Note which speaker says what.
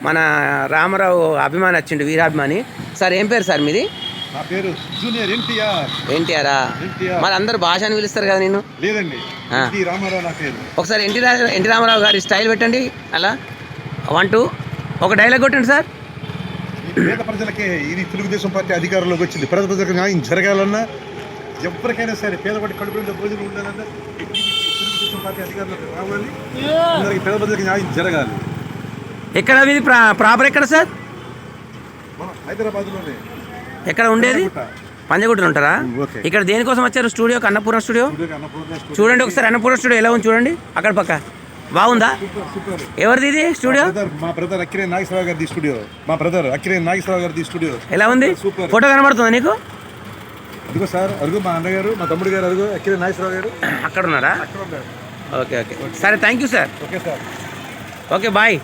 Speaker 1: మన రామారావు అభిమాని వచ్చిండు, వీరాభిమాని. సార్ ఏం పేరు సార్ మీది?
Speaker 2: నా పేరు జూనియర్ ఎన్టీఆర్.
Speaker 1: ఎన్టీఆరా? మరి అందరు భాష అని పిలుస్తారు కదా నేను?
Speaker 2: లేదండి, ఎన్టీ రామారావు నా పేరు.
Speaker 1: ఒకసారి ఎన్టీ రామారావు గారి స్టైల్ పెట్టండి అలా 1 2 ఒక డైలాగ్ కొట్టండి సార్.
Speaker 2: పేద ప్రజలకే ఇది తెలుగుదేశం పార్టీ అధికారంలోకి వచ్చింది. పేద ప్రజలకు న్యాయం జరగాలన్నా, ఎవరికైనా సరే పేదవాడి కడుపు మీద భోజనం ఉండాలన్నా తెలుగుదేశం పార్టీ అధికారంలోకి రావాలి. అందరికి పేద ప్రజలకు న్యాయం జరగాలి.
Speaker 1: ఎక్కడ మీది ప్రాపర్ ఎక్కడ సార్?
Speaker 2: మన హైదరాబాద్లోనే.
Speaker 1: ఎక్కడ ఉండేది? పంజగుట్టలో ఉంటారా? ఇక్కడ దేనికోసం వచ్చారు? స్టూడియో అన్నపూర్ణ స్టూడియో చూడండి ఒకసారి. అన్నపూర్ణ స్టూడియో ఎలా ఉంది చూడండి, అక్కడ పక్క బాగుందా? ఎవరిది ఇది స్టూడియో?
Speaker 2: మా బ్రదర్ అక్కినేని నాగేశ్వరరావు గారిది స్టూడియో. మా బ్రదర్ అక్కినేని నాగేశ్వరరావు గారిది స్టూడియో.
Speaker 1: ఎలా ఉంది? ఫోటో కనబడుతుందా నీకు?
Speaker 2: అదిగో సార్, అరుగు మా అన్నగారు, మా తమ్ముడు గారు, అరుగు అక్కినేని నాగేశ్వరరావు గారు
Speaker 1: అక్కడ ఉన్నారా? ఓకే ఓకే సరే, thank you sir.
Speaker 2: Okay sir,
Speaker 1: okay bye.